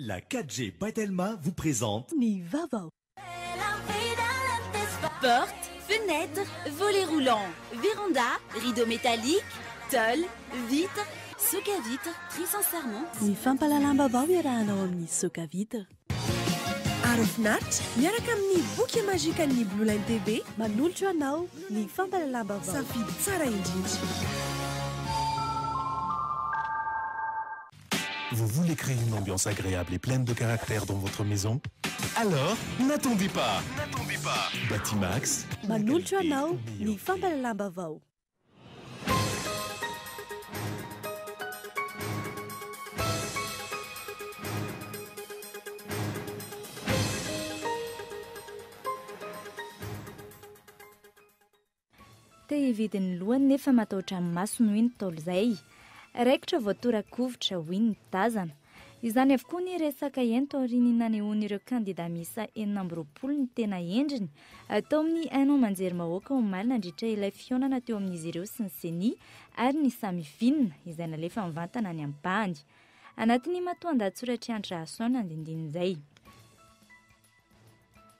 La 4G Batelma vous présente Nivava. Porte, fenêtre, volets roulants, véranda, rideaux métalliques, tôle, vitres, soc à vitre, tri sans serment. Ny fampalalambavao iarahanao amin'ny soka vitra. Arofinaritra miaraka amin'ny boky mazika ny Blue Line TV Manolotra anao ny fampalalambavao. safidy tsara indrindra. Vous voulez créer une ambiance agréable et pleine de caractère dans votre maison? Alors, n'attendez pas. Batimax. Manolotra anao ny fampalalambavao. Te hividin'ny lohany nefa matahotra amin'ny maso noho iny taolo izay. Raikitra voatorakovitra ho iny tazana. Izany avokoa ny resaka ento aoriana nanehoan'ireo kandida miisa 420 ny tena endriny atao amin'ny hainao manjery mahoaka omaly nandritra ilay fionana teo amin'izy ireo sy ny seni ary ny samifinina izay nalefa mivantana ny ampahany. Anatin'ny matoan-dahatsoratra Rahasoana andindin'izay.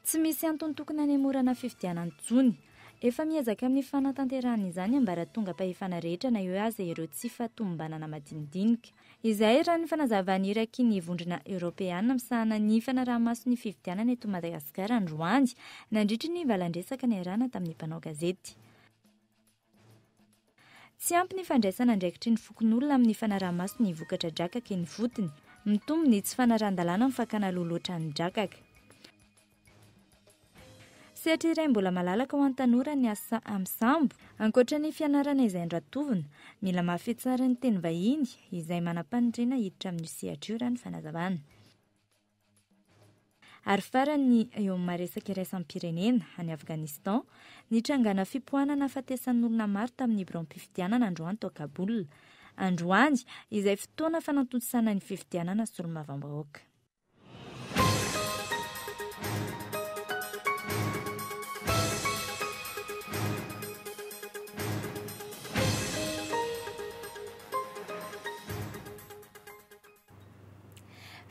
Tsy misy antony tokony hanemorana fifidianana intsony. Efa miezaka amin'ny fanatanterahana izany ambaratonga pahefana rehetra na eo aza ireo tsy fahatombanana madinidinika. Izay raha ny fanazavany iraky ny vondrona Europeana misahana ny fanarahamaso ny fifidianana eto Madagasikara androany nandritry ny valandresaka niarahana tamin'ny mpanao gazety. Tsy ampy ny fandraisana andraikitry ny fokon'olona amin'ny fanarahamaso ny vokatra drakaka eny fotony. Mitombo ny tsy fanarahan-dalàna amin'ny fakana loloatra ny drakaka. Sehatra iray mbola malalaka ho an-tanora ny asa amin'ny sambo, ankoatra ny fianarana izay andratovina, mila mafy tsara ny teny vahiny izay manam-panitrena hiditra amin'ny sehatra io raha ny fanazavana. Ary farany eo amin'ny maresaka iraisam-pirenena any Afghanistan, nitrangana fipohanana afatesan'ny olona maro tamin'ny brom-pifidianana androany tao Kaboul. Androany izay fotoana fanantontosana ny fifidianana solombavambahoaka.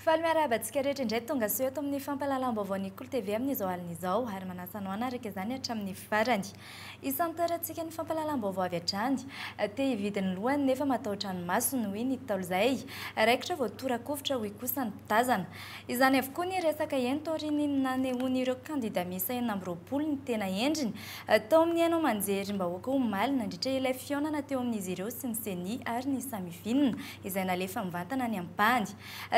Faly miarabantsika rehetra indray tonga soa eto amin'ny fampalalam-baovao ny Kolo TV amin'izao alin'izao ary manasa anao anaraka izany hatramin'ny farany. Isan'ny tarantsika ny fampalalam-baovao avy hatrany te hividin'ny lohany nefa matahotra ny maso noho iny taolo izay raikitra voatorakovitra hoy kosa ny tazana. Izany avokoa ny resaka ento aoriany nanehoan'ireo kandida miisa 420 ny tena endriny tao amin'ny hainao manjery mbahoaka omaly nandritra ilay fionana teo amin'izy ireo sy ny seni ary ny samifinina izay nalefa mivantana ny ampahany.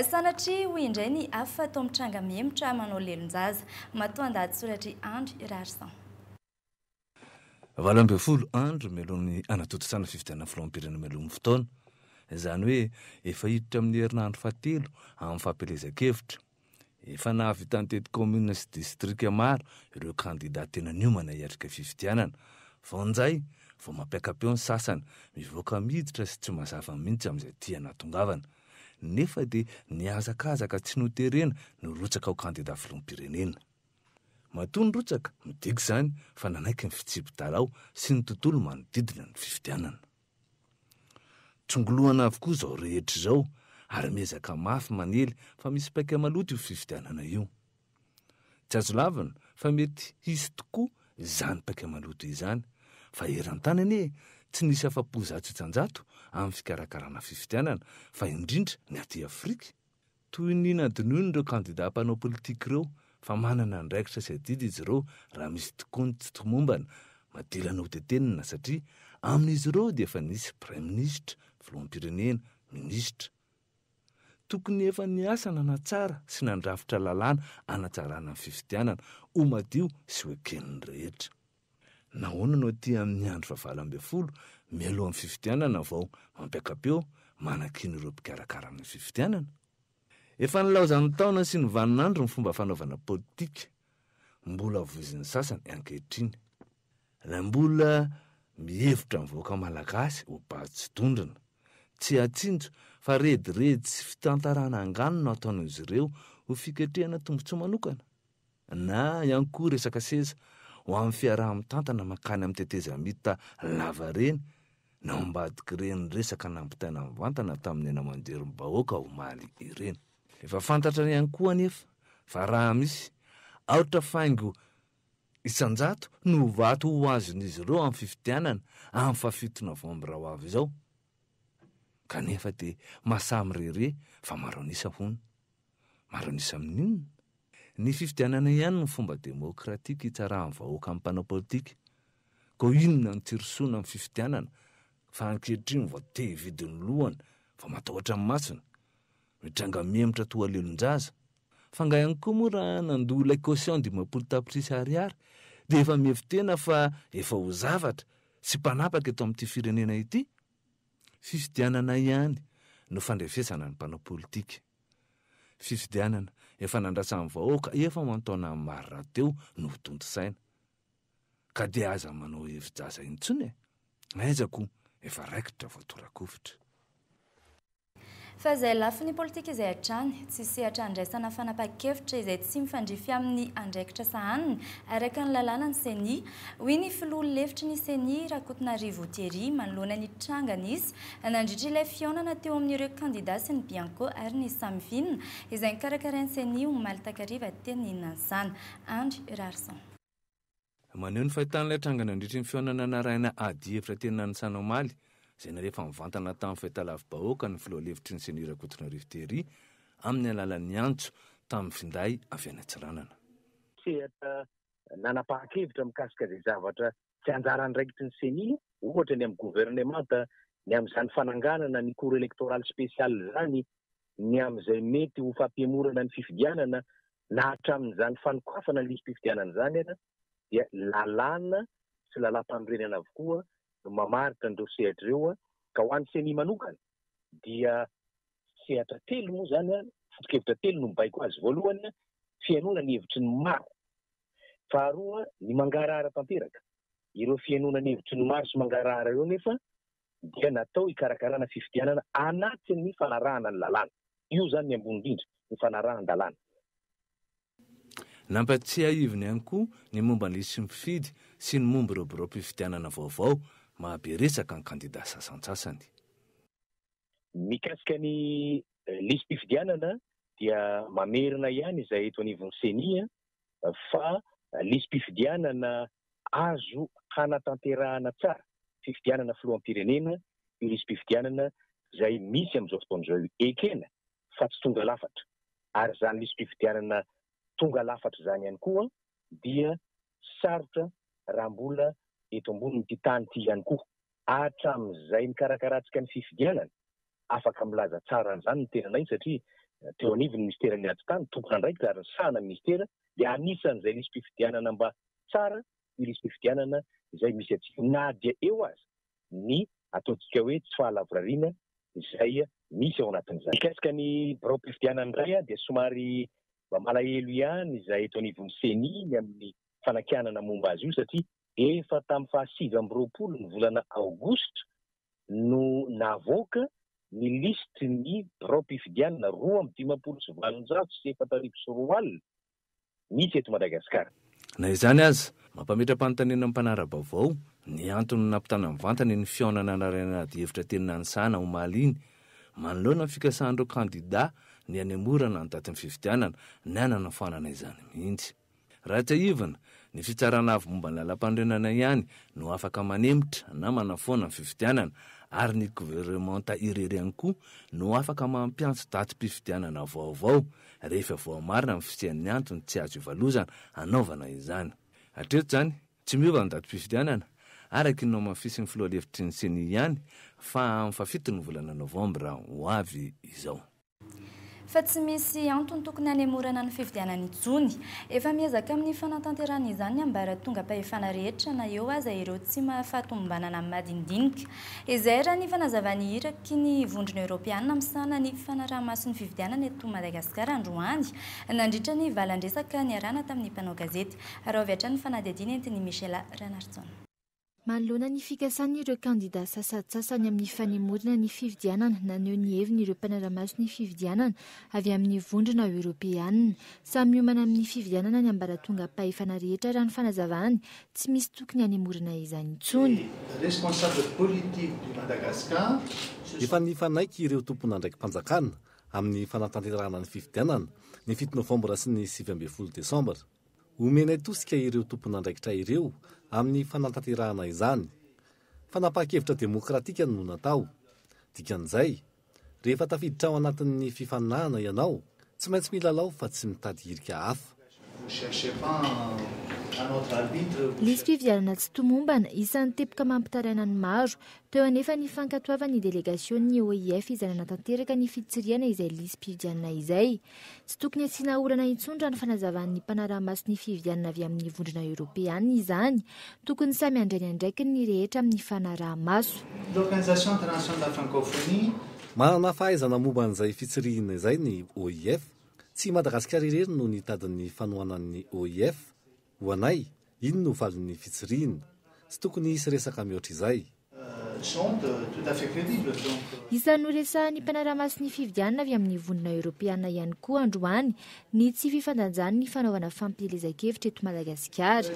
Sanatria hoy indray ny afa atao mitranga miemotra manao lelonjaza matoan-dahatsoratra Andry Rarsan. 20 andro melohan'ny anatotosana fifidianana filoham-pirenena melohan'ny fotoana. Izany hoe efa hiditra amin'ny herinandro fahatelo amin'ny fampelezan-kevitra. Efa nahavita ny tety komina sy distrika maro ireo kandida tena niomana hiatrika fifidianana. Vaonjay vao mampiakapeo ny sasany mivoaka miditra sy tsy mazava mihitsy amin'izay tia natongavana. Nefa dia niazakazaka tsy noterena no rotsaka ao kandida filoham-pirenena. Matoa ny rotsaka midiky izany fa nanaiky ny fitsipy-talao sy ny tontolo manodidina ny fifidianana. Tsongolohana avokoa izao rehetra izao ary miezaka mafy manely fa misy paika maloto io fifidianana io. Tsy azo lavana fa mety hisy tokoa izany paika maloto izany fa eran-tanany tsy nisy afa-po zatso-tsanjato amin'ny fikarakarana fifidianana fa indrindra ny aty Afrika. Toy ny nadinoiny ireo kandida mpanao politika ireo fa manana andraikitra sy adidy izy ireo raha misy tokoa ny tsy tomombana madilana ho tetenina satria amin'izy ireo dia efa nisy praiminisitra, filoham-pirenena, minisitra. Tokony efa niasa nanatsara sy nandrafitra lalàna anatsarana ny fifidianana ho madio sy ho eken'ny rehetra. Nahoana no aty amin'ny andro fa 20 mialohan'ny fifidianana vao mampiakapeo manan-kiny ireo mpikarakara amin'ny fifidianana. Efa nilaozan'ny taona sy ny vaninandro ny fomba fanaovana politika. Mbola voizin'ny sasany ankehitriny. Raha mbola mihevitra mivoaka malagasy ho paty tondrina. Tsy atsinjo fa rediredy sy fitantarana angano no ataon'izy ireo ho fiketrehana tombotsoa manokana. Na ihany koa resaka seza ho amin'ny fiaraha-mitantana makany amin'ny tetezamita lava reny na ambadiky reny resaka nampitaina mivantana tamin'ny ena manjery bahoaka omaly ireny. efa fantatra ihany koa anefa fa raha misy aotra faingo isanjato no vato ho azon'izy ireo amin'ny fifidianana amin'ny fafito novambra ho avy izao kanefa dia masamy rere fa maro anisa hono maro anisa amin'inona ny fifidianana ihany ny fomba demokratika hitsarahan'ny vahoaka amin'ny mpanao politika ko inona ny tsirosoana amin'ny fifidianana fa ankehitriny vao te hividiny lohany fa matahotra amin'ny masina mitranga miemotra toa lelon-jaza fa nga ihany koa moa raha nandoha ilay caution 10,000 ariary dia efa mihevitena fa efa ho zavatra sy mpanapaka eto amin'ity firenena ity fifidianana ihany no fandrefesana ny mpanao politika fifidianana efa nandrasan'ny vahoaka efa mantaona amin'ny maro raha teo no tonto saina ka dia aza manao hevi-jaza intsony aizako efa raikitra voatorakovitra fa izay lafy ny politika izay hatrany tsy sehatra andraisana fanapa-kevitra izay tsy mifandrify amin'ny andraikitra sahaniny araka ny lalàna ny seni hoy ny filoha lefitry ny seni Rakotonarivo Thierry manoloana ny trangana izy nandritra ilay fionana teo amin'ireo kandidat sy ny Bianco ary ny Samvin izay nikarakarain'ny seni ho Maltakariva teny Nansana Andry Rarson maneho ny fahitan'ilay trangana nandritra ny fionana naraina ady efitra teny Nansana Omaly izay narehefa mivantana tamin'ny fahitalavy-bahoaka ny filoha lefitry ny seni Rakotonarivo Thierry amin'ny alalan'ny antso tamin'ny finday avy any Antsiranana. Sehatra nanapa-kevitra mikasika izay zavatra tsy anjara andraikitry ny seni ohatra ny amin'ny gouvernemanta ny amin'izany fananganana ny cour électorale spéciale zany ny amin'izay mety ho fampiemorana ny fifidianana na hatramin'izany fanokafana ny lisy-pifidianana zany dia lalàna sy lalam-panorenana avokoa no mamaritra ny sehatra ireo ka ho an'ny seni manokana dia sehatra telo moa zany foto-kevitra telo no mibaiko azy voalohany fianona ny hevitry ny maro faharoa ny mangarahara tanteraka ireo fianona ny hevitry ny maro sy mangarahara eo nefa dia natao hikarakarana fifidianana anatin'ny fanarahana ny lalàna io zany ny ambony indrindra ny fanarahana-dalàna nampatsiha ivony ihany koa ny momba ny lisy mifidy sy ny momba ireo biro mpifidianana vaovao mahaberesaka ny kandidat sasantsasany mikasika ny lisy mpifidianana dia mamerina ihany izay eto anivon'ny seni fa lisy mpifidianana azo hanatanterahana tsara fifidianana filohampirenena io lisy mpifidianana izay misy amin'izao fotoan'izao ekena fa tsy tonga lafatra ary zany lisy mpifidianana tonga lafatra zany ihany koa dia sarotra raha mbola eto ambonin'ity tany ity ihany koa hatramin'izay nikarakaratsika ny fifidianana afaka milaza tsara an'izany ny tenanay satria teo anivy ny ministera ny ady tany tompona andraikitra ary ny sahana ministera dia anisan'izay lisy mpifidianana mba tsara io lisy mpifidianana izay misy atsika na dia eo azy ny ataontsika hoe tsy fahalavorariana izay misy ao anatin'izany mikasika ny biro mpifidianana indray dia somary mba malahelo ihany izay eto anivon'ny seni ny amin'ny fanakianana momba azy io satria efa tamin'ny faha 2020 ny volana aogositra no navoaka ny listy ny biro mpifidianana 2,590 sy 4,400 alina misy eto Madagasikara. Na izany aza mampametra-panontaniana mpanara-baovao ny antony nampitana mivantana ny fionana naraina ady hevitra teny Nansana Omaly iny manoloana ny fikasahan'ireo kandidat ny anemorana ny datin'ny fifidianana ny anana fanana izany mihitsy raha tsy aivana ny fitsarana avy momba ny lalam-panorenana ihany no afaka manemotra na manafoana ny fifidianana ary ny gouvernemanta irery ihany koa no afaka mampiantso daty mpifidianana vaovao rehefa voamarina amin'ny fisian'ny antony tsy azo ivalozana anaovana izany hatreto zany tsy miova ny daty mpifidianana araky no mafisy ny filoha lefitry ny seni ihany fa amin'ny fafitony volana novambra ho avy izao fa tsy misy antony tokony hanemorana ny fifidianana intsony efa miezaka amin'ny fanatanterahana izany ambara tonga pahefana rehetra na eo aza ireo tsy mahafatombanana madindinika izay raha ny fanazavany iraky ny vondrona eoropeanina misana ny fanaraha-maso ny fifidianana eto Madagasikara androany nandritra ny valandresaka niarana tamin'ny mpanao gazety raha avy hatrany fanadihadiana entiny Michela Renardson. Manoloana ny fikasan'ny ireo kandidat sasatsasany amin'ny fanemorana ny fifidianana naneho ny heviny ireo mpanara-maso ny fifidianana avy amin'ny vondrona eoropeanina samy miomana amin'ny fifidianana ny ambaratonga pahefana rehetra raha ny fanazavany tsy misy tokony hanemorana izany intsony. Responsable politique du Madagascar efa nifanaiky ireo tompon'andraiki-panjakana amin'ny fanatanterahana ny fifidianana ny 7 novambra sy ny 7 desambra omenay tosika ireo tompon'andraikitra ireo amin'ny fanatanterahana izany fanapahakevitra demokratika no natao dikan'izay rehefa tafiditra ao anatin'ny fifanahana ianao tsy maintsy milalao fa tsy mitady hirika hafa lisy fivianana tsy tomombana isan'ny tepoka mampitaraina ny maro teo anefa ny fankatoavany delegasion'ny OIF izay nanatanteraka ny fitsiriana izay lisy fivianana izay tsy tokony asiana olana intsondra ny fanazavan'ny mpanaraha-maso ny fivianana avy amin'ny vondrona eoropeana izany tokony samy andrainy andraiky ny rehetra amin'ny fanaraha-maso l'Organisation internationale de la francophonie manana fahaizana momba an'izay fitsirihana izay ny OIF tsy Madagasikara irery no nitadin'ny fanohanan'ny OIF ho anay iny no valin'ny fitsirihana tsy tokony hisy resaka mihoatra izay isan'ny horesahany mpanaraha-maso ny fividianana avy amin'ny vondrona eoropeana ihany koa androany ny tsy fifandanjany ny fanaovana fampielezan-kevitra eto Madagasikara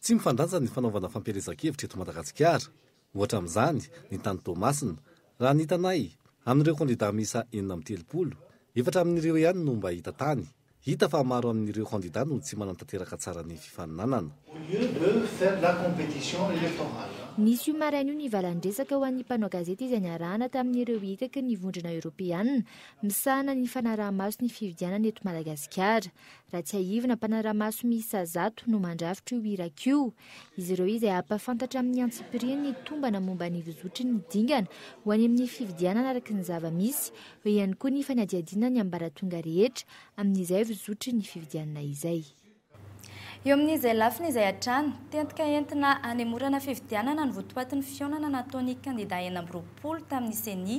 tsy mifandanja ny fanaovana fampielezan-kevitra eto Madagasikara ohatra amin'izany ny tany Tomasina raha ny hitanay amin'ireo kandida misa 7 efatra amin'ireo ihany no mba hita tany hita fa maro amin'ireo kandida no tsy manantanteraka tsara ny fifaninanana nisy io maraina io ny valandresaka ho an'ny mpanao gazety izay niarahana tamin'ireo hitaka ny vondrona eoropeana misahana ny fanaraha-maso ny fividianana eto Madagasikara raha tsy haivina mpanaraha-maso miisa 100 no mandrafitra io iraka io izy ireo izay ampafantatra amin'ny antsipiriany ny tombana momba ny vizotry ny dingana ho any amin'ny fividianana araka ny zava-misy ho ihany koa ny fanadiadiana ny ambaratonga rehetra amin'izay vizotry ny fividianana izay eo amin'izay lafiny izay hatrany tentika entina hanemorana fividianana ny votoatin'ny fionana nataon'ny kandida 20 tamin'ny CENI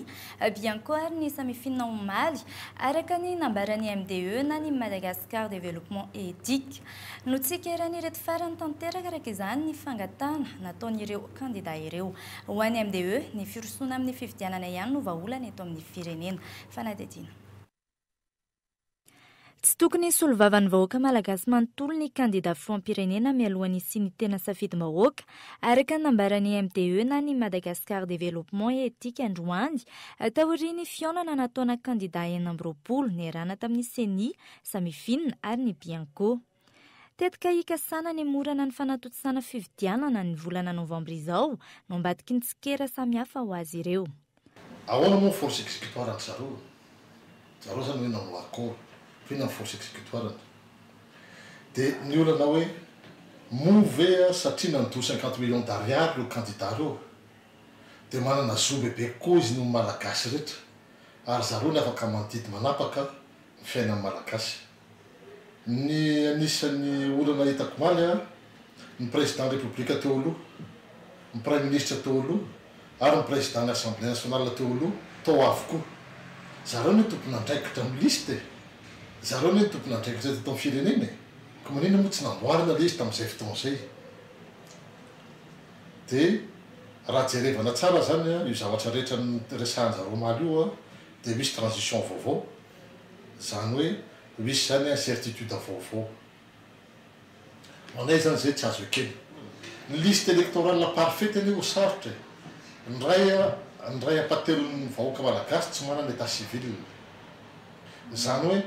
bianco ary ny samifinina omaly araka ny nambaran'ny MDE na ny Madagascar Développement et Éthique no tsikeran'ny ireto farany tanteraka araka izany ny fangatana nataon'ireo kandida ireo ho an'ny MDE ny firosoana amin'ny fividianana ihany no vaolana eto amin'ny firenena fanadidina tsy tokony solovavan'ny vahoaka malagasy manontolo ny kandida filoam-pirenena mialohan'ny sy ny tena safidy vahoaka araka ny nambaran'ny MDE na ny Madagascar Développement et Éthique androany taoriany fionana nataona kandida 20 niarahana tamin'ny CENI samifinina ary ny bianco tetika hikasana ny morana ny fanatotosana fividianana ny volana novambra izao no ambadiky ny tsikera samihafa ho azy ireo ahoana moa force exécutoire ny zareo zany hoe nanao accord fina force exécutoire dia ny olana hoe move satria nandoa 50 millions d'ariary reo candidat reo dia manana zo bebe koa izy no malagasy rehetra ary zareo ny afaka mandidy manapaka ny fiainan'ny malagasy ny anisan'ny olana hitako maly ny président république teo aloha ny premier ministre teo aloha ary ny président ny assemblée nationale teo aloha tao avokoa zareo ny tompona andraikitra amin'ny liste zareo ny tompona andraikitra eto amin'ny firenena ko manina moa tsy namboarina le izy tamin'izay fotoana izay dia raha jerevana tsara zany io zavatra rehetra resahan'zareo maly io dia misy transition vaovao zany hoe misy zany incertitude vaovao manay zany zay tsy azo ekeny ny liste électorale parfaite anie ho sarotra ndray apatelon'ny vahoaka malagasy tsy manana état civil zany hoe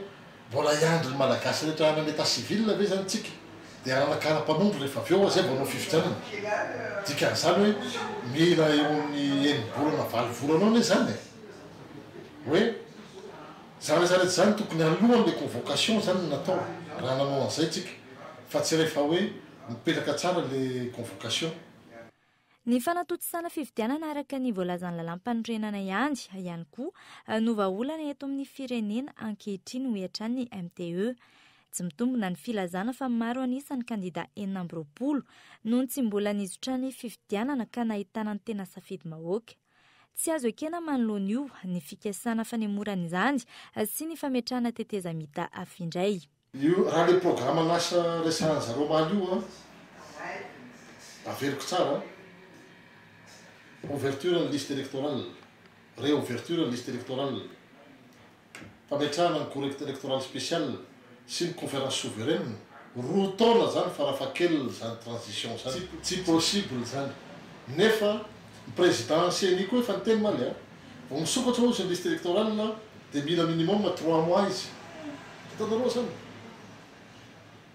mbola iandry ny malagasy rehetra anany état civil ave zany tsika dia anakara-panondro rehefa avy eo zay vao anao fividianana dikan'izany hoe mila eo amin'ny 9 volana 9 volana ane zany hoe zany zany zany tokony alohan'le convocation zany natao raha nanao an'izay tsika fa tsy rehefa hoe mipetraka tsara le convocation ny fanatotosana fividianana araka ny voalazan'ny lalam-panorenana ihany koa no vaolana eto amin'ny firenena ankehitriny ho iatran'ny MDE tsy mitombona ny filazana fa maro anisan'ny kandida 20 noho tsy mbola nizotra ny fividianana ka nahitana ny tena safidy vahoaka tsy azo ekena manoloana io ny fikasana fanemorana izany sy ny fametrahana teteza mita afindray io raha le programme nasa resahan'zareo maly io averiko tsara ouverture ny liste électorale réouverture ny liste électorale fametrahana ny correcte électorale spéciale sy ny conférence souveraine roa taona zany fa raha fa kely zany transition zany tsy possible zany nefa président CNI koa efa niteny maly vao misokatra ao izy liste électorale dia mila minimum 3 mois izy hitanareo zany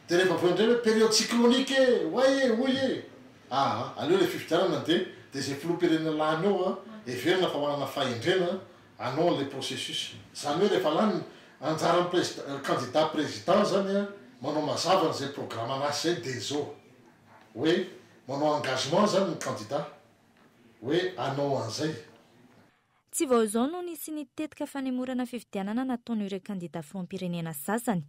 dia rehefa aveo indray hoe période cyclonique oye aleo le fifidianana dia zay filoham-pirenena lany eo everina fa manana fahendrena anao le processus zany hoe rehefa lany anjaran'ny candidat président zany manao mazava n'izay programme anazy zay dia zao hoe manao engagement zany ny candidat hoe anao an'izay tsy vao izao no nisy nitetika fanemorana fifidianana nataon'ireo candidat filoham-pirenena sasany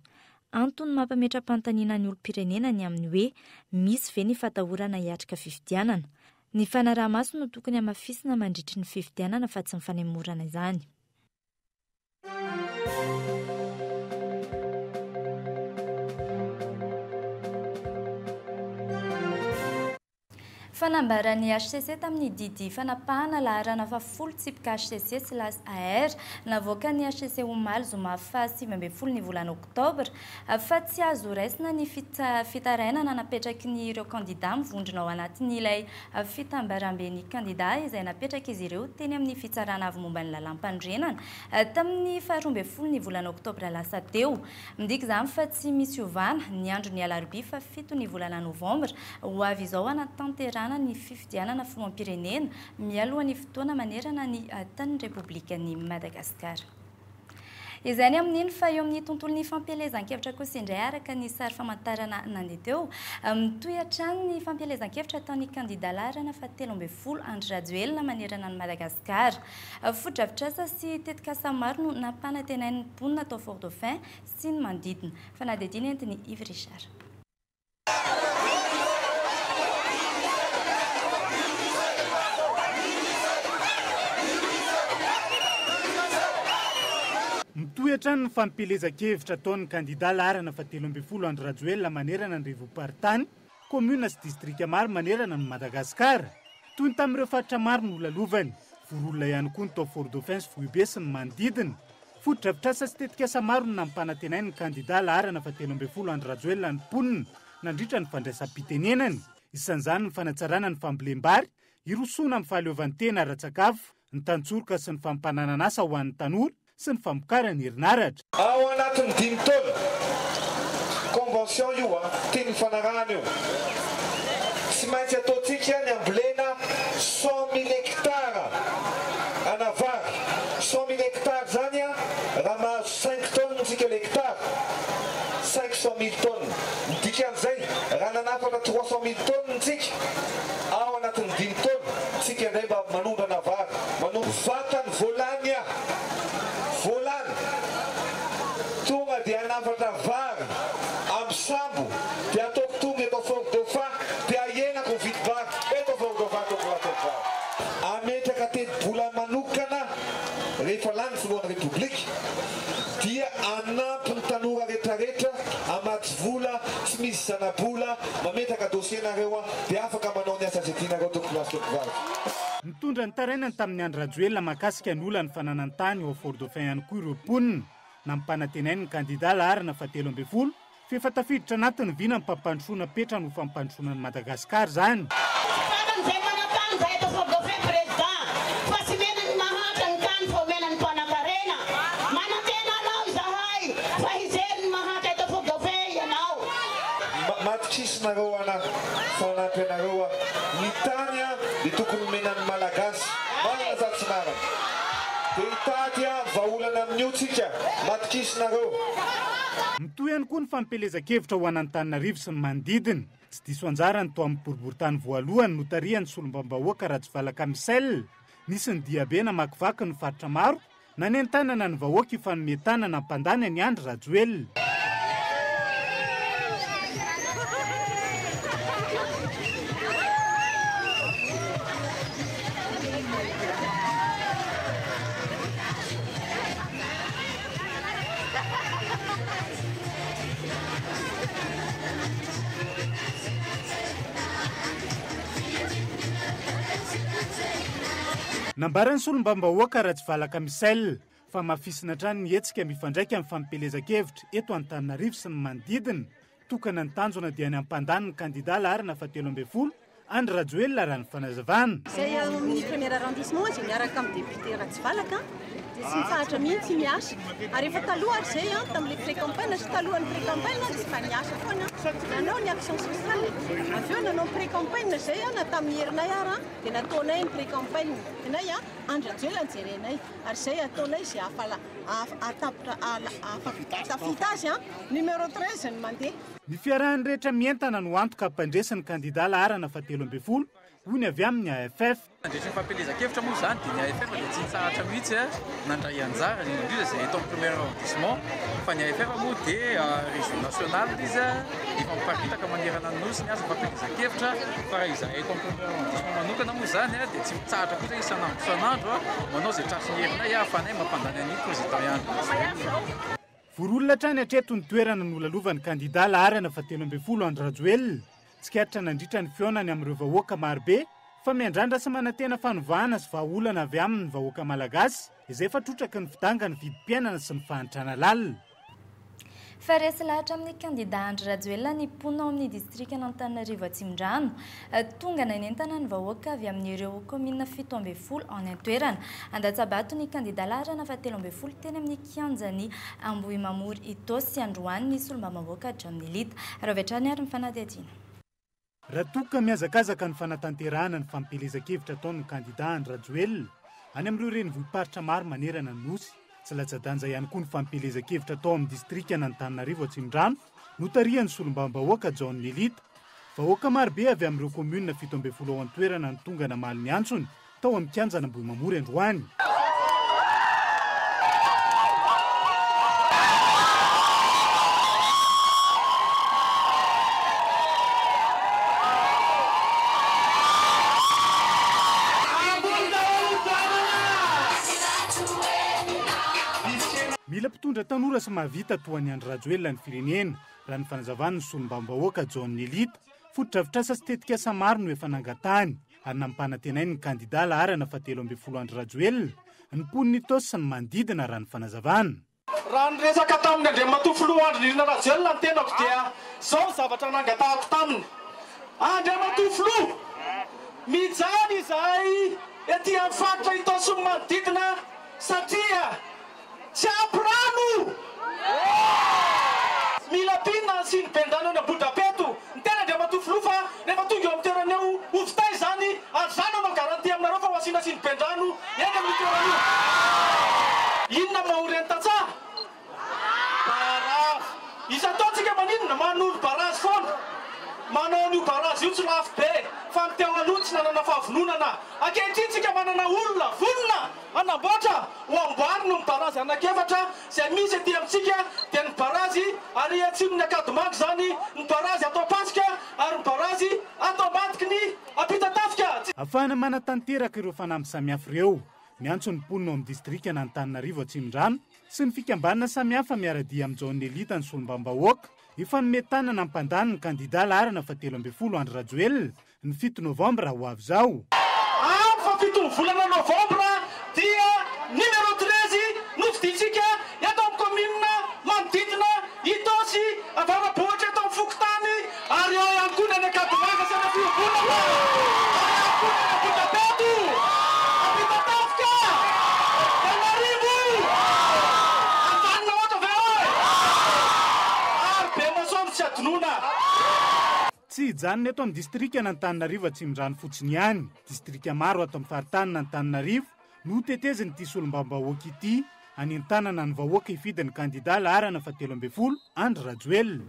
antony mampametra-panontaniana ny olom-pirenena ny amin'ny hoe misy ve ny fatahorana hiatrika fifidianana ny fanaraha-maso no tokony hamafisina mandritry ny fifidianana fa tsy ny fanemorana izany fanambaran'ny HCC tamin'ny didy fanapahana laharana fa folo tsipika HCC sy las AR navoaka ny HCC omaly zoma fa 7 ny volana oktobra fa tsy azo raisina ny fitarainana napetraky ny ireo candidat mivondrona ao anatin'ny ilay fitambaram-ben'ny candidat izay napetraky izy ireo teny amin'ny fitsarana avy momba ny lalampandrenana tamin'ny 12 ny volana oktobra lasa teo midika izany fa tsy misy ovana ny andro ny alarobia fa 7 ny volana novambra ho avy izao anatanterana ny fifidianana filoham-pirenena mialohan'ny fotoana manerana ny tany Repoblikan'i Madagasikara. Izany amin'iny fa eo amin'ny tontolon'ny fampielezan-kevitra kosa indray araka ny sary famantarana nandeha teo mitohy hatrany ny fampielezan-kevitra ataon'ny candidat laharana fa 13 Andry Rajoelina manerana ny Madagasikara. Foto-drafitrasa sy tetikasa maro no nampanantenain'ny mponina tao Fort-Dauphin sy ny manodidina. Fanadihadiana entiny Yves Richard. Mitohy hatrany ny fampielezan-kevitra ataon'ny candidat laharana fa 13 Andry Rajoelina manerana ny Revoparitany, commune sy distrika maro manerana ny Madagasikara. Toy ny tamin'ireo faritra maro no lalovany, vorolona ihany koa ny tao Fort-Dauphin sy Vohibe sy ny manodidina. Foto-drafitrasa sy tetikasa maro no nampanantenainy ny candidat laharana fa 13 Andry Rajoelina ny mponina nandritra ny fandraisam-pitenenany. Isan'izany ny fanatsarana ny fambolem-bary, irosona amin'ny fahaleovantena ara-tsakafo, ny tantsoroka sy ny fampananana asa ho an'ny tanora sy ny famokarany herinaratra. Ao anatin'ny 5 taona convention io teny fanarahana io tsy maintsy ataontsika ny ambolena 100,000 hectara ana vary 100,000 hectara zany raha mahazo 5 tonnes tsika l'hectare 500,000 tonnes midika an'izay raha nanafaka 300,000 tonnes tsika ao anatin'ny 5 taona tsika indray mba manondrana vary manondro vatany volany volany tonga dia anafatra vary amin'ny sambo dia ataoko tonga eto Fort-Dauphin dia ahenako mividy vary eto Fort-Dauphin toko vary ametraka teti-bola manokana rehefa lany filohan'ny Repoblika dia anampy ny tanora rehetrarehetra amaty vola tsy misy zana-bola mametraka dosienareo dia afaka manao ny asa zetianareo toko vary. Mitondra ny tarainany tamin'ny Andry Rajoelina mahakasika ny olana fananantany ao Fort-Dauphin ihany koa ireo mponina nampanantenainy ny candidat laharana fa 13 fefa tafiditra anatin'ny vina ny mpampandrosoana petra no fampandrosoana ny Madagasikara zany. Matikisnareo ana fanampianareo ny tany dia tokony menan'ny malagasy manana zatsinarana dia hitady vaolana amin'io tsika matikisnareo. Mitohy ihany koa ny fampielezan-kevitra ho an'Antananarivo sy ny manodidina. Tsy diso anjara ny tao amin'ny boriboritany voalohany notarian'ny solombam-bahoaka Ratsivalaka Misel. Nisy ny diabe namakivaky ny faritra maro nanentanana ny vahoaka ifanometana nampandany ny Andry Rajoelina. Nambaran'ny solombam-bahoaka Ratsivalaka Misel fa mafisina hatrany ny hetsika mifandraika amin'ny fampielezan-kevitra eto Antananarivo sy ny manodidina. Tokana ny tanjona dia ny ampandany ny candidat laharana fa 13 Andry Rajoelina raha ny fanazavana. Zay amin'ny premier arrondissement izay miaraka amin'ny député Ratsivalaka dia tsy mitsahatra mihitsy miasa. Ary efa taloha ary zay tamin'ilay pré-campagne sy talohan'ny pré-campagne dia mba niasa foana nanao ny action sociale. Avy eo nanao ny pré-campagne zay na tamin'ny herinay ara dia nataonay ny pré-campagne. Nay Andry Rajoelina jerenay ary zay ataonay zay tafita azy numéro 13 ny mandeha. Ny fiarahany rehetra mientana no antoka hampandresan'ny kandida laharana fahatelo ambin'ny folo hoy ny avy amin'ny AFF. Andresy ny fampelezan-kevitra moa zany dia ny AFF dia tsy nitsahatra mihitsy nandray anjara indrindra zay eto amin'ny premier arrondissement fa ny AFF moa dia région nationale izy efa miparitaka manerana ny nosy ny azy fampelezan-kevitra fa raha izahay eto amin'ny premier arrondissement manokana moa zany dia tsy mitsahatra kosa isanandro manao zay trasy ny herinay afanay mampandany an'iny président ihany. Voron'olona trany hatreto ny toerana nolalovan'ny kandida laharana fahatelo ambin'ny folo Andry Rajoelina. Tsikatra nandritra ny fionany amin'ireo vahoaka marobe fa miandrandra sy manantena fanovahana sy vahaolana avy amin'ny vahoaka malagasy izay efa trotraky ny fidangany vidim-piainana sy ny fahantrana lalina. Faresy lahatra amin'ny kandida Andry Rajoelina ny mponina ao amin'ny distrika n'Antananarivo Atsimondrano tonga nanentana ny vahoaka avy amin'ireo komina 17 any an-toerana. Andatsabato ny kandida laharana fahatelo ambin'ny folo teny amin'ny kianjany Ambohimamory Itosy Androany ny solombavambahoaka John Nilita. Raha vetrany ary mifanadihadiana. Raha toka mihazakazaka ny fanatanterahana ny fampelezan-kevitra ataon'ny kandida Andry Rajoelina any amin'ireo renivohiparitra maro manerana ny nosy. Tsy latsa-danja ihany koa ny fampelezan-kevitra atao amin'ny distrika n'Antananarivo Atsimondrano notarihan'ny solombavambahoaka John Nilita. Vahoaka marobe avy amin'ireo komina 17 ao an-toerana ny tonga namaly ny antsony tao amin'ny kianjana Ambohimamory Androany. Mila mpitondra tanora sy mahavita toan'ny Andry Rajoelina ny firenena raha ny fanazavana ny solombavambahoaka John Nilita. Foto-drafitrasa sy tetikasa maro no efa nangatahany ary nampanantenainy ny kandida laharana fahatelo ambin'ny folo Andry Rajoelina ny mponiny Itosy sy ny manodidina raha ny fanazavana. Raha ny resaka tamin'ny Andriamatoa Andry Nilina Rajoelina ny tenako dia zao zavatra nangatahako taminy. Andriamatoa mijaly izahay ety amin'ny faritra Itosy sy ny manodidina satria tsy ampy rano! Mila pina sy ny bendrano na Bodapeto ny tena Andriamatoa fa rehefa tonga eo amin'ny toerana eo ovitay zany ary zany anao garanty aminareo fa ho asiana sy ny bendrano eny amin'ny toerana io. Inona mahorentatsaha? Barazy. Isan-taontsika maninona manolo barazy foana. Manao an'io barazy io tsy lafo be fa ny teo aloha tsy nanana fahavononana. Ankehitriny tsika manana olona vonona anamboatra ho amboary no ny barazy anankiefatra izay misy ety amintsika dia ny barazy ary atsimon'ny Akadimaky zany ny barazy atao pasika ary ny barazy atao matiky ny ampita-tafika. Ahafahana manatanteraka ireo fanampy samihafa ireo miantso ny mponina ao amin'ny distrika n'Antananarivo Atsimondrano sy ny fikambanana samihafa miaradia amin'ny John Nilita ny solombavambahoaka ifanomezana nampandany ny kandida laharana fahatelo ambin'ny folo Andry Rajoelina ny 7 Novambra ho avy zao. Fa 7 volana Novambra dia numéro 13 noviditsika eto amin'ny komina manodidina Itosy avarabohatra eto amin'ny Fokotany ary eo ihany koa ny Akadimaky sy ny fivolana Bodapeto ampita-tafika Antananarivo Antanina ohatra ve ary be masoandro tsy adinoana. Tsy hijanona eto amin'ny distrika n'Antananarivo Atsimondrano fotsiny ihany. Distrika maro ato amin'ny faritany n'Antananarivo no teteziny ity solombavambahoaka ity anentanana ny vahoaka hifidin'ny kandida laharana fahatelo ambin'ny folo Andry Rajoelina.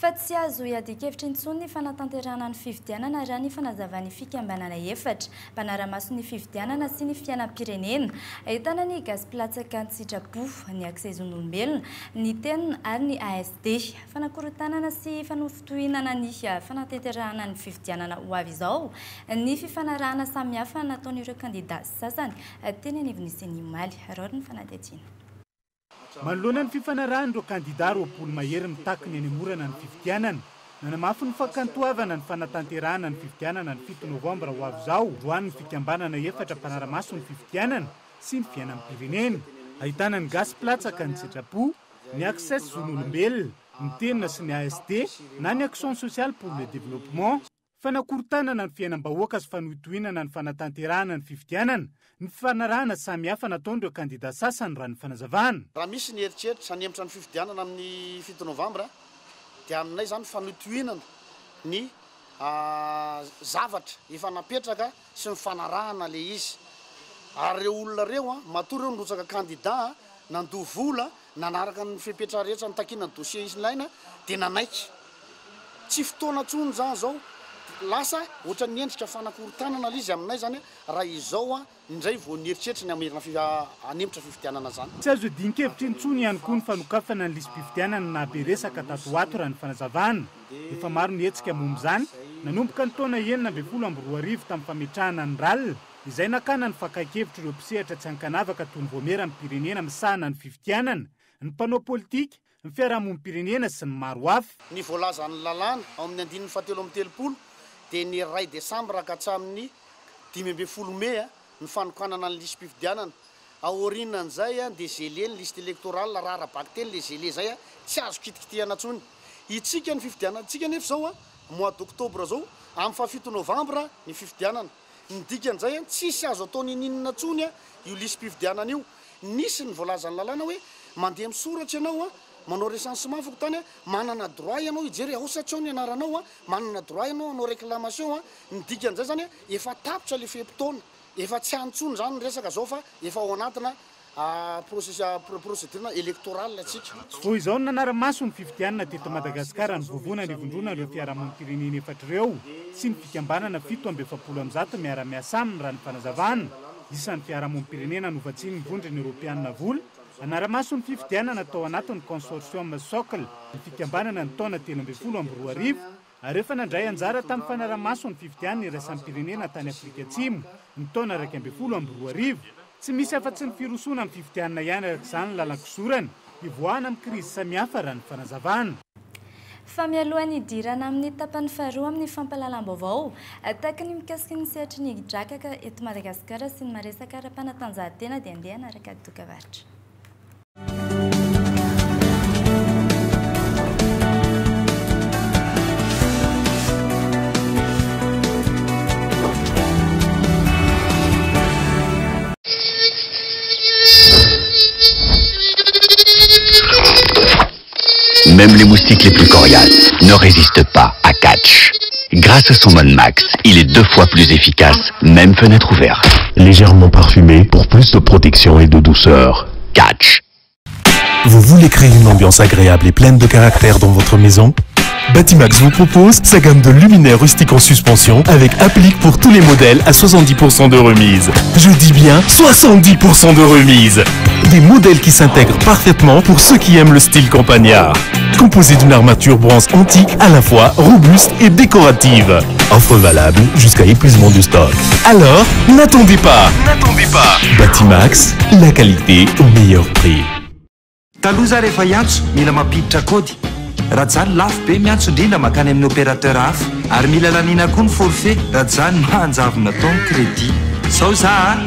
Fa tsy azo iadikevitra intsony ny fanatanterahana ny fifidianana raha ny fanazavany fikambanana efatra mpanara-maso ny fifidianana sy ny fiainam-pirenena ahitana ny gaziplatsaka ny sitrapo ny aksezon'olombelona ny tenina ary ny ASD fanakorotanana sy fanofotohinana ny fanatanterahana ny fifidianana ho avy izao ny fifanarahana samihafa nataon'ireo kandida sasany teny anivon'isen'ny omaly raha ny fanadihadiana. Manoloana ny fifanarahan'ireo kandida roapolo mahery mitakiny any amorana ny fifidianana nanamafy ny fakantoavana ny fanatanterahana ny fifidianana ny 7 Novambra ho avy zao roany ny fikambanana efatra mpanara-maso ny fifidianana sy ny fiainam-pirenena ahitana ny gaziplatsaka ny sitrapo ny accès zon'olombelona ny tenina sy ny ASD na ny action sociale pour le développement fanakorontanana ny fiainam-bahoaka sy fanohitohinana ny fanatanterahana ny fifidianana ny fanarahana samihafa nataon'ireo kandida sasany raha ny fanazavana raha misy ny heritreritra zany emitra ny fifidianana amin'ny 7 novambra dia aminay zany fanohitohinana ny zavatra efa napetraka sy ny fanarahana le izy ary reo olona reo matoa reo nrotsaka kandida nandovola nanaraka ny fipetra rehetra ny takina ny dossier izy ilaina dia nanaiky tsy fotoana tsony zany zao lasa ohatra ny endrika fanakorontanana l izy aminay zany raha izao indray vao nieritreritra ny amerina anemitra fifidianana zany tsy azo dinkevitra intsony ihany koa ny fanokafana ny lisy-pifidianana na be resaka tatoato raha ny fanazavana efa maro ny hetsika momby zany nanomboka ny taona 1922 tamin'ny fametrahana ny ralina izay nakana ny fakakevitra ireo mpisehatra tsy ankanavaka toy ny voamera amin'ny pirenena misahana ny fifidianana ny mpanao politika ny fiarahamonim-pirenena sy ny maro hafa ny voalazany lalàna ao amin'ny 17 dia ny 2 desambra ka hatramin'ny 15 mey ny fanokanana ny lisy-pifidianana aorinan'izay dia gelé ny liste électorale raha arabaky teny le gelé zay tsy azo kitikitihana tsony itsika ny fifidianana tsika nefa zao mois d'octobre zao amin'ny 7 novambra ny fifidianana ny dikan'izay tsisy azo atao nininina tsony io lisy-pifidianana io nisy ny voalazany lalàna hoe mandeha misoratra ianao manao recensement foko tany manana droit ianao ijery aosatra ny anaranao manana droit ianao anao réclamation ny dikan'izay zany efa tapitra le fepotona efa tsy antsony zany ny resaka zao fa efa ao anatina procédure électorale atsika vo izao ny nanara-maso ny fifidianana teto Madagasikara ny vovona ny vondrona ireo fiarahamonim-pirenena efatra ireo sy ny fikambanana 770 miara-miasa aminy raha ny fanazavana isan'ny fiarahamonim-pirenena novatsiny ny vondriny Europianina vola anara-maso ny fifidianana atao anatin'ny consortium socle ny fikambanana ny taona 13 ary efa nandray anjara tamin'ny fanara-maso ny fifidianana irasan'ny pirenena tany Afrika Atsimo ny taona 12 tsy misy afa-tsy ny firosona amin'ny fifidianana ihany arak'izany lalan-kisorana ivoahana amin'ny krizy samihafa raha ny fanazavana fa mialohan'ny idirana amin'ny tapany faharoa amin'ny fampahalalam-baovao tahaka ny mikasika ny sehatry ny drakaka eto Madagasikara sy ny maresaka ara-panatanjahantena dia andeha anaraka dokavaritra. Même les moustiques les plus coriaces ne résistent pas à Catch. Grâce à son mode max, il est 2 fois plus efficace, même fenêtre ouverte. Légèrement parfumé pour plus de protection et de douceur. Catch. Vous voulez créer une ambiance agréable et pleine de caractère dans votre maison? Batimax vous propose sa gamme de luminaires rustiques en suspension avec applique pour tous les modèles à 70% de remise. Je dis bien 70% de remise. Des modèles qui s'intègrent parfaitement pour ceux qui aiment le style campagnard. Composé d'une armature bronze antique à la fois robuste et décorative. Offre valable jusqu'à épuisement de stock. Alors, n'attendez pas. Batimax, la qualité au meilleur prix. Taloza rehefa hiantso mila mampiditra kody raha zany lafo be miantso indrindra makany amin'ny opérateur hafa ary mila lanina koa ny forfait raha zany mahanjavona tao ny crédit sao za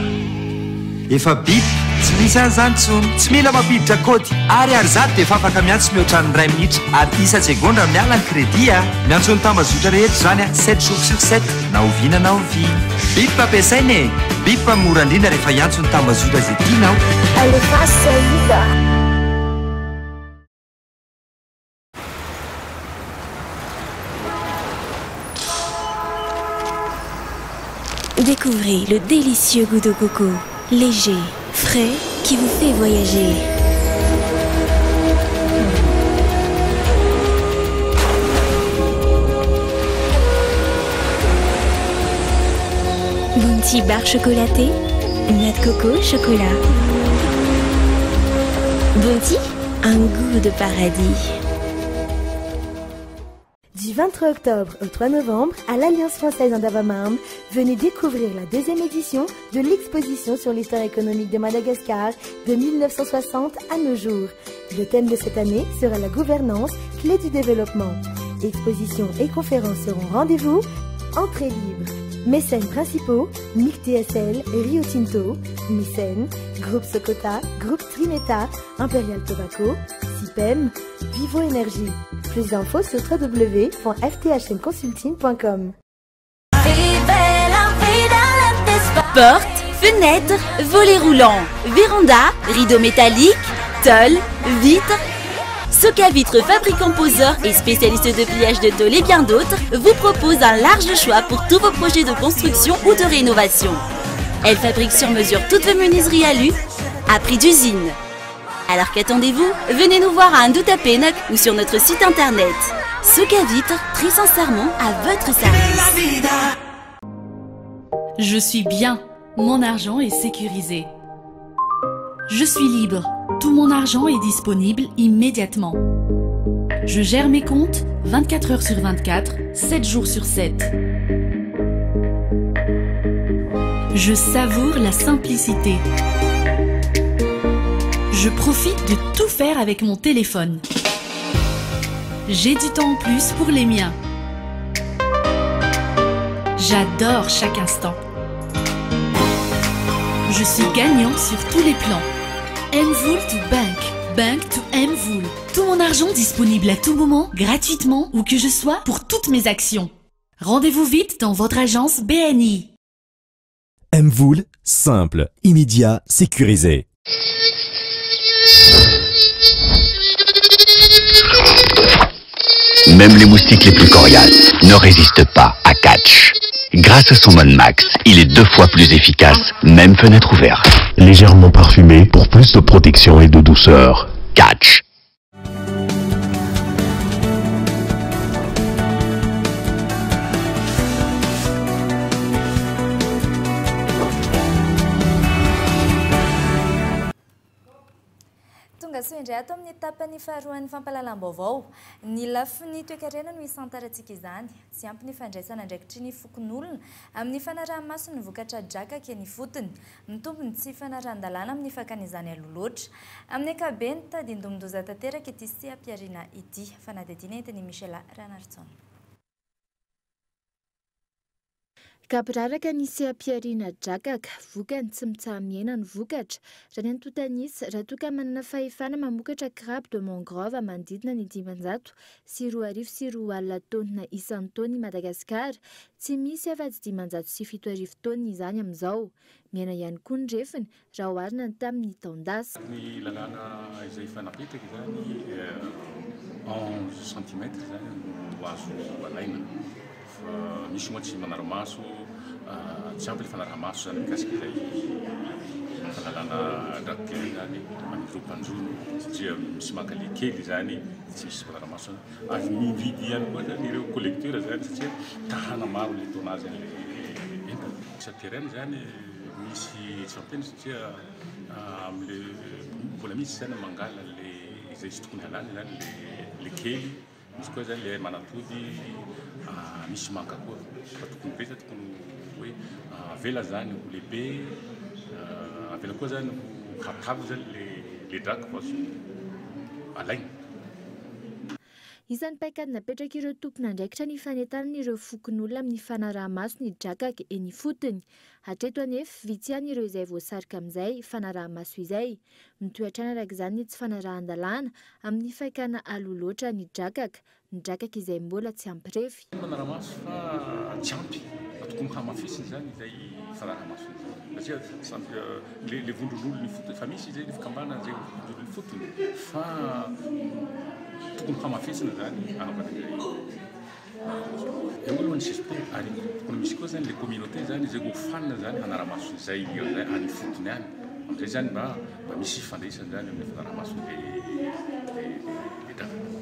efa bip tsy misy an'izany tsony tsy mila mampiditra kody ary zato dia efa afaka miantso mihoatra ny 2 minitra ary 10 segondra miala ny crédit miantso ny tambazotra rehetra zany 7 jours sur 7 na oviana na ovina bip ampiasaina bip mora indrindra rehefa hiantso ny tambazotra zay tianao alefa saida. Découvrez le délicieux goût de coco, léger, frais, qui vous fait voyager. Bounty barre chocolatée, noix de coco, chocolat. Bounty, un goût de paradis. Du 23 octobre au 3 novembre, à l'Alliance française Andava-Marne, venez découvrir la 2e édition de l'exposition sur l'histoire économique de Madagascar de 1960 à nos jours. Le thème de cette année sera la gouvernance, clé du développement. Expositions et conférences seront rendez-vous, entrée libre. Mécènes principaux, MIC TSL, Rio Tinto, Mécènes, Groupe Sokota, Groupe Trimeta, Imperial Tobacco, CIPEM, Vivo Énergie. Plus d'infos sur www.fthmconsulting.com. Portes, fenêtres, volets roulants, véranda, rideaux métalliques, tôles, vitres. Soka Vitres, fabricant poseur et spécialiste de pliage de tôle et bien d'autres, vous propose un large choix pour tous vos projets de construction ou de rénovation. Elle fabrique sur mesure toutes vos menuiseries alu à prix d'usine. Alors qu'attendez-vous? Venez nous voir à Ndouta Pénac ou sur notre site internet. Soka Vitres, très sincèrement à votre service. Je suis bien. Mon argent est sécurisé. Je suis libre. Tout mon argent est disponible immédiatement. Je gère mes comptes 24 heures sur 24, 7 jours sur 7. Je savoure la simplicité. Je profite de tout faire avec mon téléphone. J'ai du temps en plus pour les miens. J'adore chaque instant. Je suis gagnant sur tous les plans. Mvoul to Bank, Bank to Mvoul. Tout mon argent disponible à tout moment, gratuitement, où que je sois, pour toutes mes actions. Rendez-vous vite dans votre agence BNI. Mvoul, simple, immédiat, sécurisé. Même les moustiques les plus coriaces ne résistent pas à Catch. Grâce à son mode max, il est 2 fois plus efficace, même fenêtre ouverte. Légèrement parfumé pour plus de protection et de douceur. Catch. So indray ato amin'ny etapany faharoan'ny fampahalalam-baovao ny lafiny toe-karena no isantarantsika izany tsy ampy ny fandraisana andraikitry ny fokon'olona amin'ny fanaraha-maso ny vokatra drakaka eny fotony mitombony tsy fanarahan-dalàna amin'ny fakana izany aloha loatra amin'ny ankabeny tadindomondoza tanteraka ity sy ampiarina ity fanadidina entiny Michela Ranartson. Kapraraka nisy ampiarina drakaka vokany tsy mitsahamiena ny vokatra raha ny antotanisy raha toa ka manana fahefana mamokatra crabe de mangrove manodidina ny 500 sy 2,000 sy 2 alina taonina isan'ny taona i Madagasikara tsy misy afa-tsy 500 sy 7,000 taonina izany amin'izao miaina ihany koa ny refiny raha oharina tamin'ny taondasa. Ny lalàna izay fanapetraka izany 11 cm izany no azo alaina. Misy moa tsy manara-maso tsy ampy le fanaraha-maso zany mikasika izay fanalana drakakely zany amin'ny ro-mpanjono satria misy maka le kely zany tsy misy fanaraha-maso ary mividy ihany koa zany ireo collecteur zany satria tahana maro le taonazy le entana isan-terrain zany misy tsy ampena satria am'le mbola misy zany mangala le izay tsy tokony halany zany le kely misy koa zany le manatody misy manka koa fa tokony be tokony hoe avela zany ho lehibe avela koa zany ho hatabo zany le draka fa azo alaina. Isan'ny paikady napetraka ireo tompona andraikitra ny fanentanana ireo fokon'olona amin'ny fanaraha-maso ny drakaka eny fotony. Hatreto anefa vitsy ihany ireo izay voasarika amin'izay fanaraha-maso izay. Mitoetrana araka izany ny tsy fanarahan-dalàna amin'ny faikana aloha loatra ny drakaka izay mbola tsy ampy refy. Fanaraha-maso fa tsy ampy tokony hamafisiny zany izay fanaraha-maso satria sampy le vondron'olo ny fotony fa misy izay fikambana zay vondron'olo fotony fa tokony hamafisina zany anaovana izay eo aloha ny suspect ary tokony misy koa zany le communauté zany izay hofanina zany fanaraha-maso izay any fotony any amizay zany mba misy fandraisana zany amin'ny fanaraha-maso le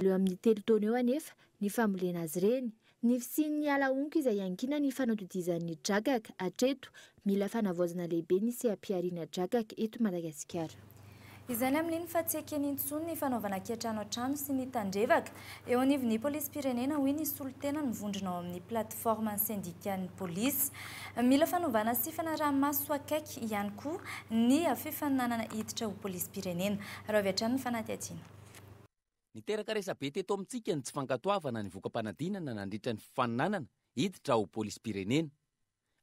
Leo amin'ny 3 taona eo anefa ny fambolena azy ireny. Ny fisian'ny alaonko izay iankina ny fanatodizan'ny drakaka hatreto mila fanavaozana lehibe nisy ampiarina drakaka eto Madagasikara. Izany amin'iny fa tsy ekeny intsony ny fanaovana ankehitrano an-trano sy ny tandrevaka eo anivon'ny polisy-pirenena hoy ny solotena nivondrona ao amin'ny plateforme syndicat-ny polisy. Mila fanaovana sy fanaraha-maso akaiky ihany koa ny fifaninanana hiditra ho polisy-pirenena. Raha avy hatrany ny fanadihadiana. Niteraka resabe teto amintsika ny tsy fankatoavana ny vokam-panadinana nandritra ny fifaninanana hiditra ho polisy-pirenena.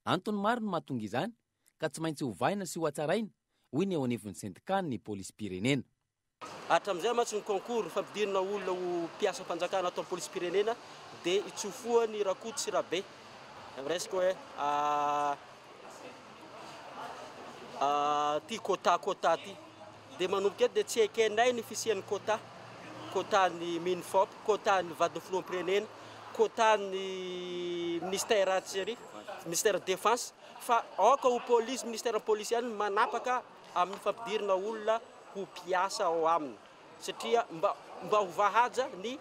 Antony maro no mahatonga izany ka tsy maintsy hovaina sy ho atsaraina hoy ny eo anivon'ny syndicat ny polisy-pirenena. Hatramin'izay mantsy ny concours fampidirana olona ho mpiasa mpanjakana atao polisy-pirenena dia itsofoa ny Rakoto sy Rabe. Resaka hoe ty quota ty dia manomboka eto dia tsy ekenay ny fisian'ny quota ny minifop, quota ny vadiny filoham-pirenena, quota ny ministère ministère défense fa aoka ho police ministère police ihany manapaka amin'ny fampidirana olona ho mpiasa ao aminy satria mba ho vahaja ny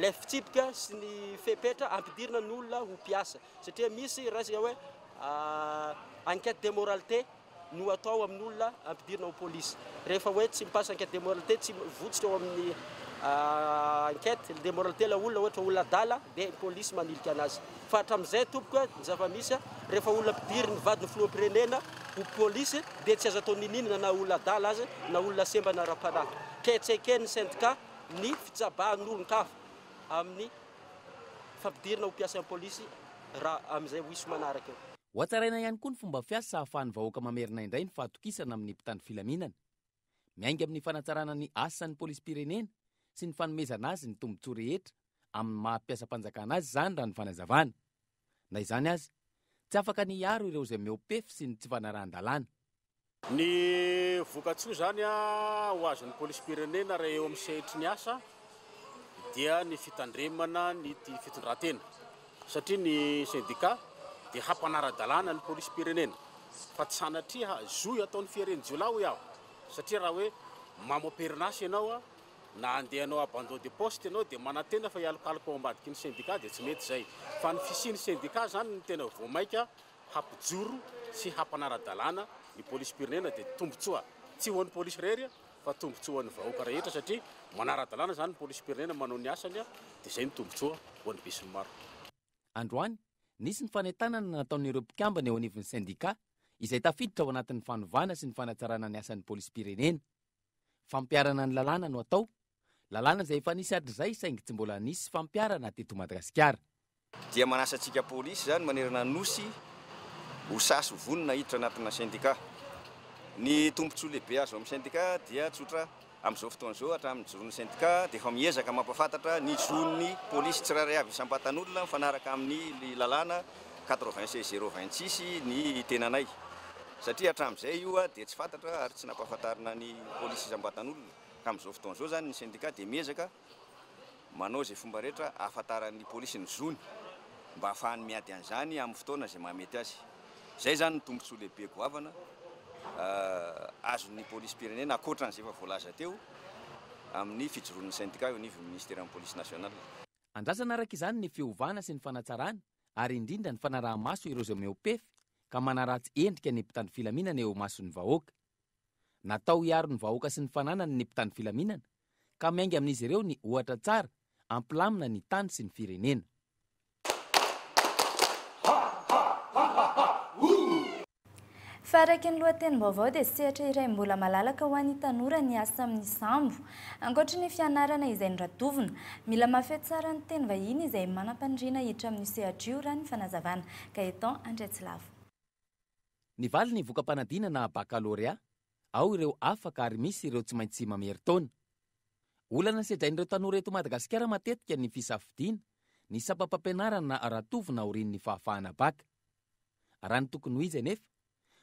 lefitsipika sy ny fepetra ampidirana ny olona ho mpiasa satria misy resaka hoe enquête de moralité no atao amin'ny olona ampidirana ho police rehefa hoe tsy mipasa enquête de moralité tsy votsitra eo amin'ny enquête de moralité la olona ohatra olona dala dia police manilika anazy fa hatramin'izay tomboka ny zava-misy rehefa olona ampidiriny vadiny filoham-pirenena ho police dia tsy azo atao nininana na olona dala azy na olona semba na ra-panahy ketsekeny syndicat ny fitsabahan'olon-kafa amin'ny fampidirana ho mpiasa amin'ny polisy raha amin'izay hoisy manaraka eo. Hoatsaraina ihany koa ny fomba fiasa ahafahan'ny vahoaka mamerina indray ny fahatokisana amin'ny mpitandro filaminana. Miainga amin'ny fanatsarana ny asan'ny polisy-pirenena sy ny fanomezana azy ny tombontsoa rehetra amin'ny maha-mpiasa-panjakana azy zany raha ny fanazavana. Na izany azy, tsy afaka niaro ireo izay miopefy sy ny tsy fanarahan-dalàna. Ny vokatsoa zany ho azon'ny polisy-pirenena raha eo amin'ny sehitry ny asa dia ny fitandremana ny fitondran-tena satria ny syndicat dia hampanara-dalàna ny polisy-pirenena fa tsy sanatria zoy ataon'ny fiaren'ny-jiolao iaho satria raha hoe mamoperinasy ianao na andehanao abandon de poste ianao dia manantena fa hialokaloko ao ambadiky ny syndicat dia tsy mety zay fa ny fisiany syndicat zany ny tena voamaika hampijoro sy hampanara-dalàna ny polisy-pirenena dia tombotsoa tsy ho an'ny polisy rery fa tombotsoa an'ny vahoaka rehetra satria manara-dalàna zany ny polisy-pirenena manao ny asany dia zay ny tombotsoa ho an'ny besin'ny maro. Androany nisy ny fanentanana nataon'ireo mpikambana eo anivon'ny syndicat izay tafiditra ao anatin'ny fanovana sy ny fanatsarana ny asan'ny polisy-pirenena. Fampiarana ny lalàna no atao, lalàna izay efa nisy hatr'izay saingy tsy mbola nisy fampiarana teto Madagasikara. Dia manasa antsika polisy zany manerana nosy ho sasy vonona hiditra anatina syndicat. Ny tombontsoa lehibe azo amin'ny syndicat dia tsotra amin'izao fotoana izao hatramin'ny jon'ny syndicat dia efa miezaka mampafantatra ny zon'ny polisy tsirairay avy isam-batan'olona mifanaraka amin'ny lalàna 86 026 ny tenanay satria hatramin'izay io dia tsy fantatra ary tsy nampahafantarina ny polisy isam-batan'olona ka amin'izao fotoana izao zany ny syndicat dia miezaka manao izay fomba rehetra ahafantaran'ny polisy ny zony mba ahafahany miady an'izany amin'ny fotoana izay mahamety azy. Zay zany ny tombontsoa lehibe goavana azon'ny polisy-pirenena ankoatran'izay efa voalaza teo amin'ny fijoroan'ny syndicat eo anivon'ny ministère polisy nationale. Andrasana araka izany ny fiovana sy ny fanatsarana ary indrindra ny fanaraha-maso ireo izay miopefy ka manaratsy endrika ny mpitandro filaminana eo mason'ny vahoaka. Natao hiaro ny vahoaka sy ny fananany ny mpitandro filaminana ka miainga amin'izy ireo ny ohatra tsara ampilamina ny tany sy ny firenena. Faraky ny lohatenim-baovao dia sehatra iray mbola malalaka ho an'ny tanora ny asa amin'ny sambo. Ankoatra ny fianarana izay noratovina, mila mafy tsara ny teny vahiny izay manam-pandriana hiditra amin'ny sehatra io raha ny fanazavana. Gaetan Andretsilavo. Ny valy ny vokam-panadina na baccalauréat, ao ireo afaka ary misy ireo tsy maintsy mameritaona. Olana sedrain'ireo tanora eto Madagasikara matetika ny fisafidiana, ny sapam-pampianarana na ratovina aorian'ny fahafahana baka. Raha ny tokony ho izy anefa,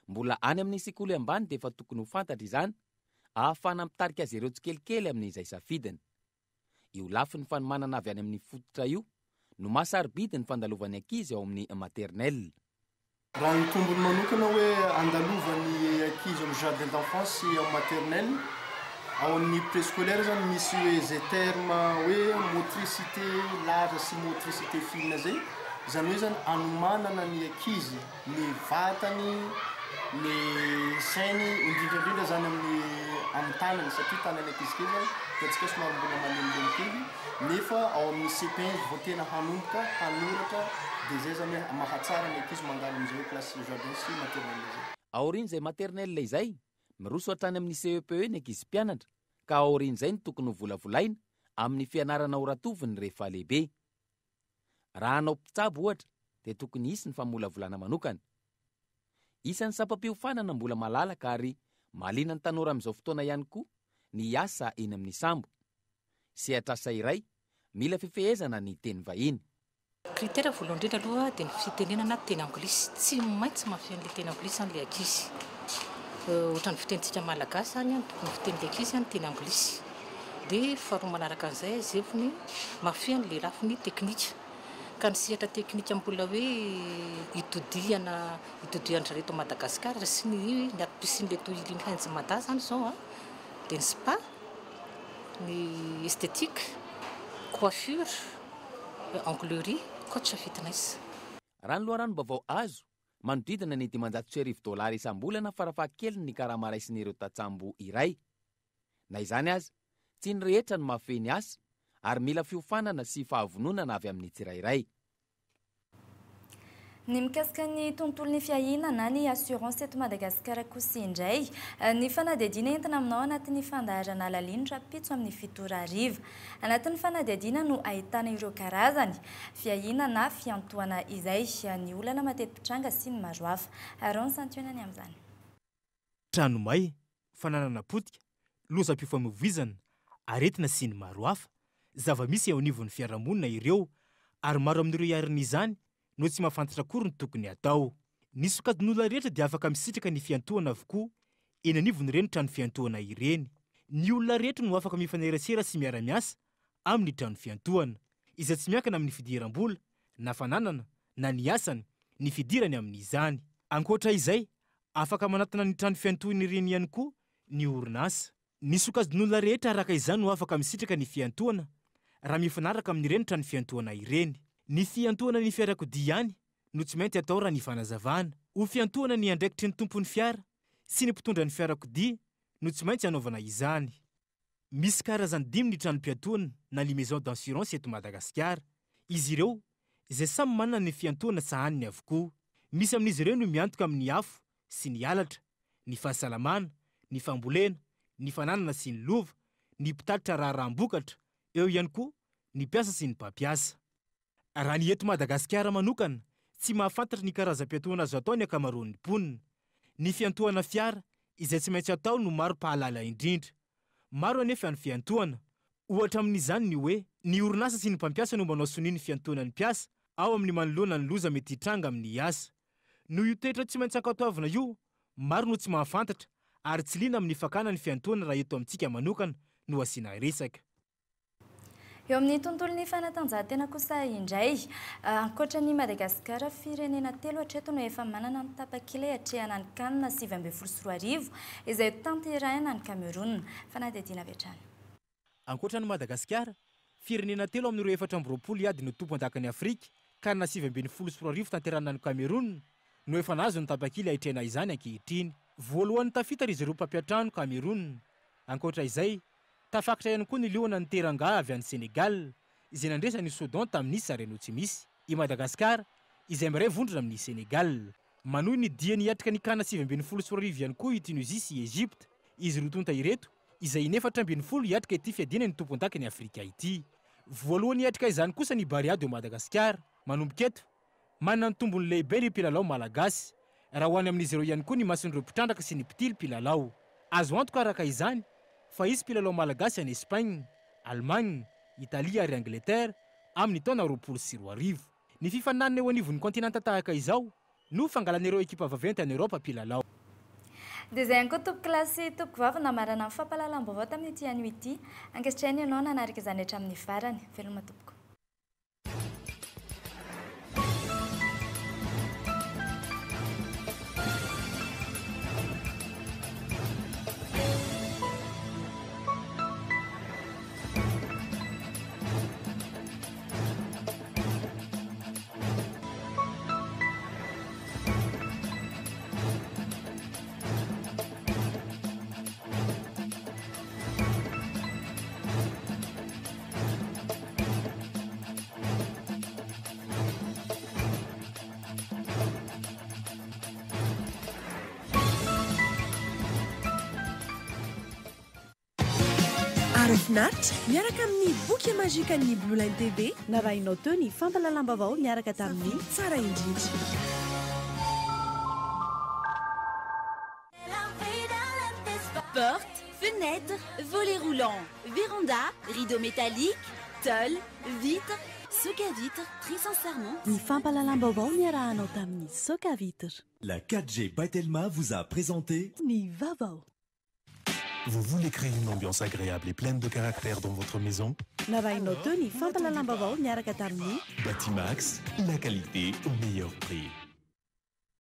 mbola any amin'ny sekoly ambany dia efa tokony ho fantatra izany, ahafahana mitarika azy ireo tsikelikely amin'izay safidiny. Io lafiny fanomanana avy any amin'ny fototra io, no mahasarobidy ny fandalovany ankizy ao amin'ny maternelle. Raha ny tombony manokana hoe andalovany ankizy amin'ny jardin d'enfance sy amin'ny maternelle, ao amin'ny préscolaire zany misy hoe zay terme hoe motricité large sy motricité fine zay, izany hoe zany anomanana ny ankizy ny vatany, ny sainy indrindrandrindra zany amin'ny tanany satria tanany ankizy kely zany dia tsika somary mbola malemilemy kely nefa ao amin'ny CP1 vao tena hanomboka hanoratra dia zay zany hoe mahatsara ny ankizy mandalo amin'izay hoe classe jardin sy maternelle zay. Aorian'izay maternelle izay miroso hatrany amin'ny CEPE ny ankizy mpianatra ka aorian'izay ny tokony ho volavolaina amin'ny fianarana ho ratoviny rehefa lehibe. Raha hanao mpitsabo ohatra dia tokony hisy ny famolavolana manokana. Isan'ny sapam-piofanana mbola malalaka ary mahaliana ny tanora amin'izao fotoana ihany koa ny asa eny amin'ny sambo. Sehatr'asa iray, mila fifehezana ny teny vahiny. Critère voalohany indrindra aloha dia ny fitenenana teny anglisy. Tsy maintsy mafia an'ilay teny anglisy an'ilay ankizy. Ohatran'ny fitenitsika malagasy any ny fiten'ilay ankizy any teny anglisy. Dia faharoa manaraka an'izay zevony mafia an'ilay lafiny teknika. Ka ny sehatra teknika mbola hoe itodihan-dry reto Madagasikara sy ny apisin'ilay tohilin'ny hanjimada zany zao dia ny spa, ny esthétique, coiffure, anglerie, coach fitness. Raha ny loharanom-baovao azo manodidina ny $900 isam-bolana farafahakeliny ny karama raisin'ireo tatsambo iray. Na izany aza, tsy ny rehetra ny mafeny asa ary mila fiofanana sy fahavononana avy amin'ny tsirairay. Ny mikasika ny tontolon'ny fiahinana ny assurance eto Madagasikara kosa indray ny fanadihadiana entina aminao anatin'ny fandaharana lalindra pitso amin'ny 7 ariva. Anatin'ny fanadihadiana no ahitana ireo karazany fiahinana fiantohana izay ny olana mateti-pitranga sy ny maro hafa. Aron santionany amin'izany. Tranomay, fananana potika, lozam-pifamoivoizana, aretina sy ny maro hafa, zava-misy eo anivon'ny fiarahamonina ireo ary maro amin'ireo iarin'izany no tsy mahafantatra akory ny tokony atao. Ny sokajin'olona rehetra dia afaka misitraka ny fiantohana avokoa eny anivon'ireny trano fiantohana ireny. Ny olona rehetra no afaka mifanerasera sy miara-miasa amin'ny trano fiantohana, izay tsy miankina amin'ny fidiram-bola, na fananana, na ny asany, ny fidirany amin'izany. Ankoatra izay, afaka manatona ny trano fiantohana ireny ihany koa ny orinasa. Ny sokajin'olona rehetra araka izany no afaka misitraka ny fiantohana raha mifanaraka amin'ireny trano fiantohana ireny. Ny fiantohana ny fiarakodia ihany no tsy maintsy atao raha ny fanazavana. Ho fiantohana ny andraikitry ny tompon'ny fiara sy ny mpitondra ny fiarakodia no tsy maintsy anaovana izany. Misy karazany 5 ny tranom-piantohana na ny maison d'assurance eto Madagasikara. Izy ireo izay samy manana ny fiantohana sahaniny avokoa. Misy amin'izy ireo no miantoka amin'ny afo sy ny halatra, ny fahasalamana, ny fambolena, ny fananana sy ny lova, ny mpitatitra raharaham-bokatra, eo ihany koa ny mpiasa sy ny mpampiasa. Raha ny eto Madagasikara manokana, tsy mahafantatra ny karazam-piantohana azo atao ny akamaroan'ny mponina. Ny fiantohana fiara izay tsy maintsy atao no maro pahalala indrindra. Maro anefa ny fiantohana. Ohatra amin'izany ny hoe ny orinasa sy ny mpampiasa no manao soniny fiantohana ny mpiasa ao amin'ny manoloana ny loza mety hitranga amin'ny asa. No io toetra tsy maintsy ankatoavana io, maro no tsy mahafantatra ary tsy liana amin'ny fakana ny fiantohana raha eto amintsika manokana no asiana resaka. Eo amin'ny tontolon'ny fanatanjahantena kosa indray, ankoatran'ny Madagasikara, firenena 3 hatreto no efa manana ny tapakila hatrehana ny CAN 2024 izay tanterahina ny Cameroun. Fanadihadiana avy hatrany. Ankoatran'ny Madagasikara, firenena 3 amin'ireo 420 ady no tompo andakan'ny Afrika, CAN 2024 tanterahina ny Cameroun no efa nazo ny tapakila hatrehana izany ankehitriny. Voalohany tafitatra izy ireo mpampiatrano Cameroun. Ankoatra izay, tafakatra ihany koa ny leona ny teranga avy any Senegal izay nandresa ny Soudan tamin'ny sareno tsy misy. I Madagasikara izay miray vondrona amin'ny Senegal. Manohy ny diany hiatrika ny CAN 2024 ihany koa i Tunisie sy Egypte. Izy rotonta ireto izay 420 hiatrika ity fiadiana ny tompo andakany Afrika ity. Voalohany hiatrika izany kosa ny bariady eo Madagasikara. Manomboka eto, manana ny tombony lehibe ny mpilalao malagasy. Raha hoany amin'izy ireo ihany koa ny mason'ireo mpitrandaka sy ny mpitily mpilalao. Azo antoka araka izany fa isy mpilalao malagasy any Espagne, Allemagne, Italia ary Angleterre amin'ny taona 2024. Ny fifananana eo anivon'ny kontinanta tahaka izao no fangalan'ireo ekipa vaventy any Europa mpilalao. Dia izay ihany koa tompoko kilasy tompoko vavy namarana ny fampahalalam-baovao tamin'ity anio ity. Ankehitriny ianao nanaraka izany hatramin'ny farany. Veloma tompoko. Finaritra miaraka amin'ny boky mazika ny Blue Line TV narahinao teo ny fampahalalam-baovao miaraka tamin'ny tsara indrindra. Portes, fenêtres, volets roulants, véranda, rideaux métalliques, tôle, vitres, Soka Vitre, très sincèrement. Ny fampahalalam-baovao niarahanao tamin'ny Soka Vitre. La 4G by Telma vous a présenté Ny vaovao. Vous voulez créer une ambiance agréable et pleine de caractère dans votre maison? Navainao teo ny fampahalalam-baovao niaraka tamin'ny Batimax, la qualité au meilleur prix.